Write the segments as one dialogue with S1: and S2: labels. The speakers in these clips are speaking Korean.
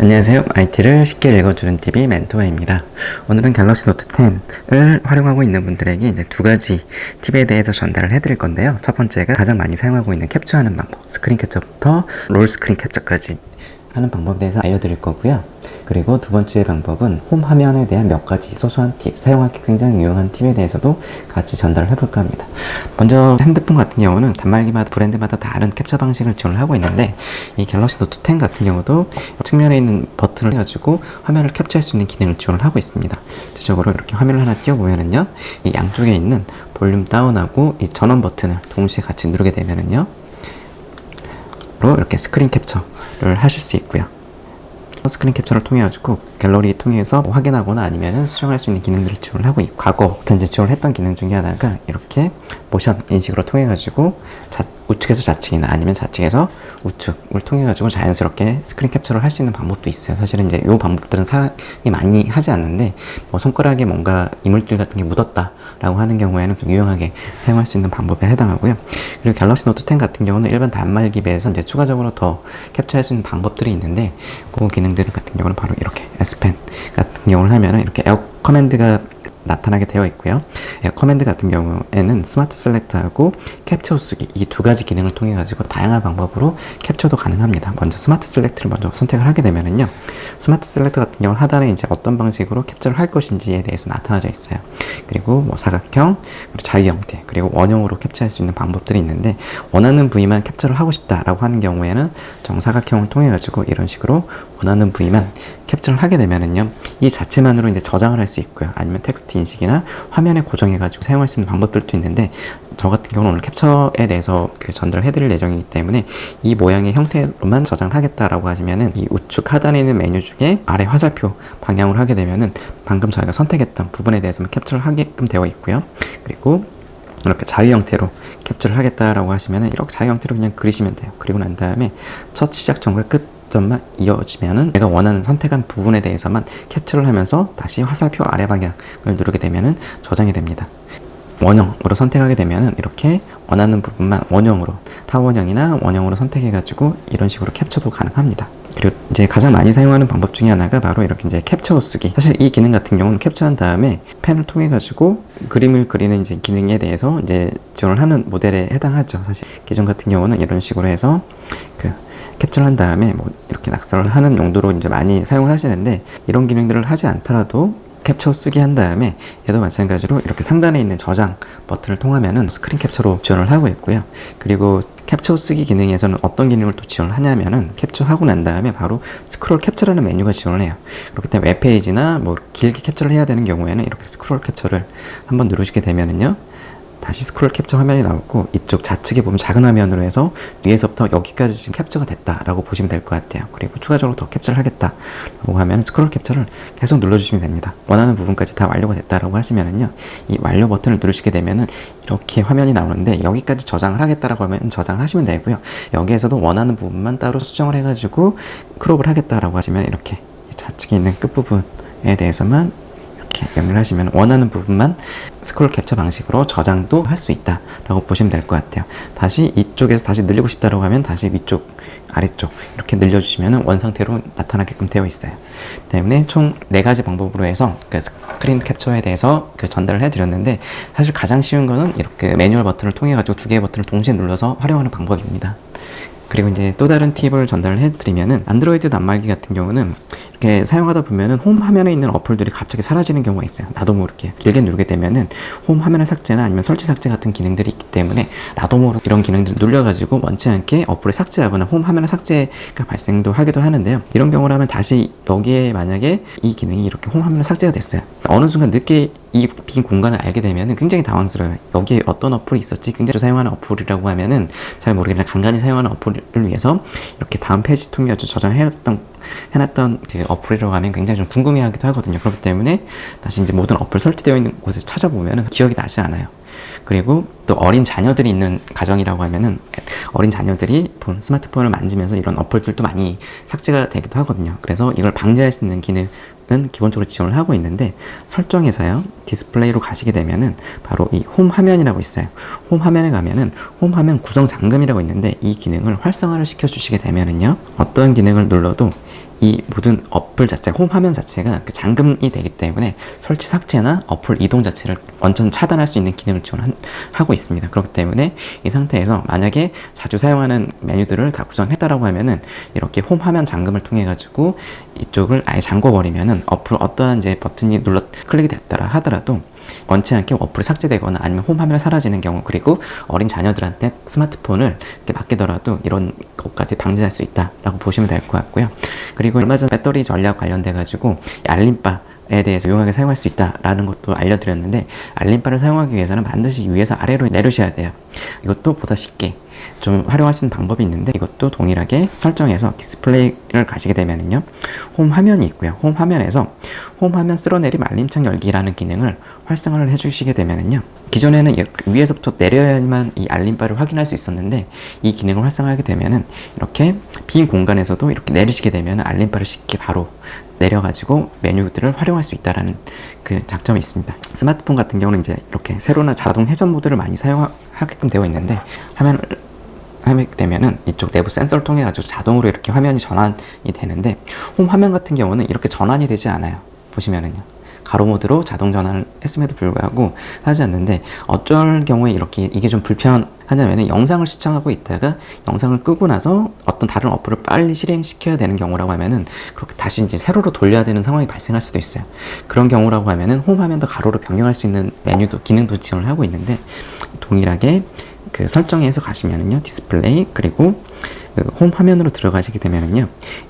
S1: 안녕하세요. IT를 쉽게 읽어주는 TV 멘토입니다. 오늘은 갤럭시 노트 10을 활용하고 있는 분들에게 이제 두 가지 팁에 대해서 전달을 해드릴 건데요. 첫 번째가 가장 많이 사용하고 있는 캡처하는 방법, 스크린 캡처부터 롤 스크린 캡처까지 하는 방법에 대해서 알려드릴 거고요. 그리고 두 번째 방법은 홈 화면에 대한 몇 가지 소소한 팁, 사용하기 굉장히 유용한 팁에 대해서도 같이 전달을 해볼까 합니다. 먼저 핸드폰 같은 경우는 단말기마다 브랜드마다 다른 캡처 방식을 지원을 하고 있는데, 이 갤럭시 노트 10 같은 경우도 측면에 있는 버튼을 해가지고 화면을 캡처할 수 있는 기능을 지원을 하고 있습니다. 구체적으로 이렇게 화면을 하나 띄워보면은요, 이 양쪽에 있는 볼륨 다운하고 이 전원 버튼을 동시에 같이 누르게 되면은요, 이렇게 스크린 캡처를 하실 수 있고요. 스크린 캡처를 통해 가지고 갤러리 통해서 확인하거나 아니면 수정할 수 있는 기능들을 지원을 하고 있고, 과거부터 이제 지원을 했던 기능 중에 하나가 이렇게 모션 인식으로 통해 가지고 우측에서 좌측이나 아니면 좌측에서 우측을 통해 가지고 자연스럽게 스크린 캡처를 할 수 있는 방법도 있어요. 사실은 이제 이 방법들은 사용이 많이 하지 않는데, 뭐 손가락에 뭔가 이물질 같은 게 묻었다 라고 하는 경우에는 좀 유용하게 사용할 수 있는 방법에 해당하고요. 그리고 갤럭시 노트 10 같은 경우는 일반 단말기 배에서 이제 추가적으로 더 캡처할 수 있는 방법들이 있는데, 그 기능들 같은 경우는 바로 이렇게 S펜 같은 경우를 하면은 이렇게 에어 커맨드가 나타나게 되어 있고요. 에어 커맨드 같은 경우에는 스마트 셀렉트하고 캡처 후쓰기, 이 두 가지 기능을 통해 가지고 다양한 방법으로 캡처도 가능합니다. 먼저 스마트 셀렉트를 먼저 선택을 하게 되면은요, 스마트 셀렉트 같은 경우는 하단에 이제 어떤 방식으로 캡처를 할 것인지에 대해서 나타나져 있어요. 그리고 뭐 사각형, 그리고 자유 형태, 그리고 원형으로 캡처할 수 있는 방법들이 있는데, 원하는 부위만 캡처를 하고 싶다라고 하는 경우에는 정사각형을 통해 가지고 이런 식으로 원하는 부위만 캡처를 하게 되면은요, 이 자체만으로 이제 저장을 할 수 있고요. 아니면 텍스트 인식이나 화면에 고정해가지고 사용할 수 있는 방법들도 있는데, 저 같은 경우는 오늘 캡처에 대해서 전달을 해드릴 예정이기 때문에 이 모양의 형태로만 저장을 하겠다라고 하시면은, 이 우측 하단에 있는 메뉴 중에 아래 화살표 방향으로 하게 되면은 방금 저희가 선택했던 부분에 대해서만 capture를 하게끔 되어 있고요. 그리고 이렇게 자유 형태로 캡처를 하겠다라고 하시면은 이렇게 자유 형태로 그냥 그리시면 돼요. 그리고 난 다음에 첫 시작점과 끝점만 이어지면은 내가 원하는 선택한 부분에 대해서만 캡처를 하면서 다시 화살표 아래 방향을 누르게 되면은 저장이 됩니다. 원형으로 선택하게 되면은 이렇게 원하는 부분만 원형으로, 타원형이나 원형으로 선택해가지고 이런 식으로 캡처도 가능합니다. 그리고 이제 가장 많이 사용하는 방법 중에 하나가 바로 이렇게 이제 캡처 후쓰기. 사실 이 기능 같은 경우는 캡처한 다음에 펜을 통해 가지고 그림을 그리는 이제 기능에 대해서 이제 지원을 하는 모델에 해당하죠. 사실 기존 같은 경우는 이런 식으로 해서 캡처를 한 다음에 뭐 이렇게 낙서를 하는 용도로 이제 많이 사용을 하시는데, 이런 기능들을 하지 않더라도 캡처 쓰기 한 다음에 얘도 마찬가지로 이렇게 상단에 있는 저장 버튼을 통하면은 스크린 캡처로 지원을 하고 있고요. 그리고 캡처 쓰기 기능에서는 어떤 기능을 또 지원을 하냐면은, 캡처하고 난 다음에 바로 스크롤 캡처라는 메뉴가 지원을 해요. 그렇기 때문에 웹페이지나 뭐 길게 캡처를 해야 되는 경우에는 이렇게 스크롤 캡처를 한번 누르시게 되면은요, 다시 스크롤 캡처 화면이 나오고, 이쪽 좌측에 보면 작은 화면으로 해서 위에서부터 여기까지 지금 캡처가 됐다라고 보시면 될 것 같아요. 그리고 추가적으로 더 캡처를 하겠다라고 하면 스크롤 캡처를 계속 눌러주시면 됩니다. 원하는 부분까지 다 완료가 됐다라고 하시면은요, 이 완료 버튼을 누르시게 되면은 이렇게 화면이 나오는데, 여기까지 저장을 하겠다라고 하면 저장을 하시면 되고요. 여기에서도 원하는 부분만 따로 수정을 해가지고 크롭을 하겠다라고 하시면 이렇게 좌측에 있는 끝부분에 대해서만 명령을 하시면 원하는 부분만 스크롤 캡처 방식으로 저장도 할 수 있다라고 보시면 될 것 같아요. 다시 이쪽에서 다시 늘리고 싶다라고 하면 다시 위쪽, 아래쪽 이렇게 늘려주시면 원 상태로 나타나게끔 되어 있어요. 때문에 총 4가지 방법으로 해서 스크린 캡처에 대해서 전달을 해드렸는데, 사실 가장 쉬운 거는 이렇게 매뉴얼 버튼을 통해 가지고 2개의 버튼을 동시에 눌러서 활용하는 방법입니다. 그리고 이제 또 다른 팁을 전달을 해드리면은, 안드로이드 단말기 같은 경우는 이렇게 사용하다 보면은 홈 화면에 있는 어플들이 갑자기 사라지는 경우가 있어요. 나도 모르게 길게 누르게 되면은 홈 화면의 삭제나 아니면 설치 삭제 같은 기능들이 있기 때문에 나도 모르게 이런 기능들을 눌려가지고 원치 않게 어플을 삭제하거나 홈 화면의 삭제가 발생도 하기도 하는데요. 이런 경우라면 다시 여기에 만약에 이 기능이 이렇게 홈 화면에 삭제가 됐어요. 어느 순간 늦게 이 빈 공간을 알게 되면은 굉장히 당황스러워요. 여기에 어떤 어플이 있었지? 굉장히 사용하는 어플이라고 하면은 잘 모르겠지만 간간히 사용하는 어플을 위해서 이렇게 다음 페이지 통해 저장해놨던 그 어플이라고 하면 굉장히 좀 궁금해하기도 하거든요. 그렇기 때문에 다시 이제 모든 어플 설치되어 있는 곳을 찾아보면은 기억이 나지 않아요. 그리고 또 어린 자녀들이 있는 가정이라고 하면은 어린 자녀들이 스마트폰을 만지면서 이런 어플들도 많이 삭제가 되기도 하거든요. 그래서 이걸 방지할 수 있는 기능은 기본적으로 지원을 하고 있는데, 설정에서요, 디스플레이로 가시게 되면은 바로 이 홈 화면이라고 있어요. 홈 화면에 가면은 홈 화면 구성 잠금이라고 있는데, 이 기능을 활성화를 시켜 주시게 되면은요, 어떤 기능을 눌러도 이 모든 어플 자체, 홈 화면 자체가 그 잠금이 되기 때문에 설치 삭제나 어플 이동 자체를 완전 차단할 수 있는 기능을 지원하고 있습니다. 그렇기 때문에 이 상태에서 만약에 자주 사용하는 메뉴들을 다 구성했다라고 하면은 이렇게 홈 화면 잠금을 통해 가지고 이쪽을 아예 잠궈버리면은 어플 어떠한 이제 버튼이 클릭이 됐다라 하더라도 원치 않게 어플이 삭제되거나 아니면 홈 화면이 사라지는 경우, 그리고 어린 자녀들한테 스마트폰을 이렇게 맡기더라도 이런 것까지 방지할 수 있다라고 보시면 될 것 같고요. 그리고 얼마 전 배터리 전략 관련돼 가지고 알림바에 대해서 유용하게 사용할 수 있다라는 것도 알려드렸는데, 알림바를 사용하기 위해서는 반드시 위에서 아래로 내려셔야 돼요. 이것도 보다 쉽게 좀 활용할 수 있는 방법이 있는데, 이것도 동일하게 설정해서 디스플레이를 가시게 되면은요, 홈 화면이 있고요. 홈 화면에서 홈 화면 쓸어내림 알림창 열기라는 기능을 활성화를 해주시게 되면은요, 기존에는 위에서부터 내려야만 이 알림바를 확인할 수 있었는데, 이 기능을 활성화하게 되면은 이렇게 빈 공간에서도 이렇게 내리시게 되면 알림바를 쉽게 바로 내려가지고 메뉴들을 활용할 수 있다라는 그 장점이 있습니다. 스마트폰 같은 경우는 이제 이렇게 세로나 자동 회전 모드를 많이 사용하게끔 되어 있는데, 화면을 하게 되면은 이쪽 내부 센서를 통해 가지고 자동으로 이렇게 화면이 전환이 되는데, 홈 화면 같은 경우는 이렇게 전환이 되지 않아요. 보시면은요, 가로 모드로 자동 전환을 했음에도 불구하고 하지 않는데, 어쩔 경우에 이렇게 이게 좀 불편하냐면은 영상을 시청하고 있다가 영상을 끄고 나서 어떤 다른 어플을 빨리 실행시켜야 되는 경우라고 하면은 그렇게 다시 이제 세로로 돌려야 되는 상황이 발생할 수도 있어요. 그런 경우라고 하면은 홈 화면도 가로로 변경할 수 있는 메뉴도 기능도 지원을 하고 있는데, 동일하게 그 설정에서 가시면은요, 디스플레이 그리고 그 홈 화면으로 들어가시게 되면은요,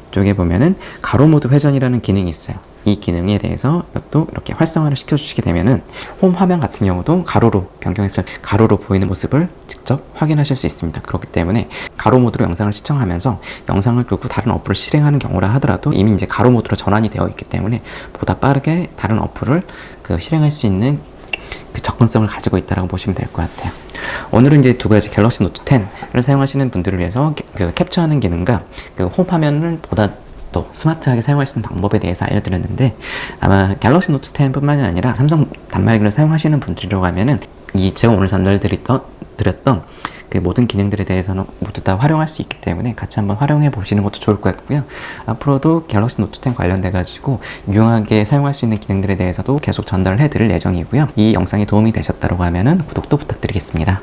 S1: 이쪽에 보면은 가로 모드 회전이라는 기능이 있어요. 이 기능에 대해서 또 이렇게 활성화를 시켜주시게 되면은 홈 화면 같은 경우도 가로로 변경해서 가로로 보이는 모습을 직접 확인하실 수 있습니다. 그렇기 때문에 가로 모드로 영상을 시청하면서 영상을 끄고 다른 어플을 실행하는 경우라 하더라도 이미 이제 가로 모드로 전환이 되어 있기 때문에 보다 빠르게 다른 어플을 실행할 수 있는 그 접근성을 가지고 있다고 보시면 될 것 같아요. 오늘은 이제 두 가지 갤럭시 노트 10을 사용하시는 분들을 위해서 그 캡처하는 기능과 그 홈 화면을 보다 또 스마트하게 사용할 수 있는 방법에 대해서 알려드렸는데, 아마 갤럭시 노트 10 뿐만이 아니라 삼성 단말기를 사용하시는 분들이라고 하면은 제가 오늘 전달드렸던 그 모든 기능들에 대해서는 모두 다 활용할 수 있기 때문에 같이 한번 활용해 보시는 것도 좋을 것 같고요. 앞으로도 갤럭시 노트 10 관련돼 가지고 유용하게 사용할 수 있는 기능들에 대해서도 계속 전달을 해드릴 예정이고요. 이 영상이 도움이 되셨다고 하면은 구독도 부탁드리겠습니다.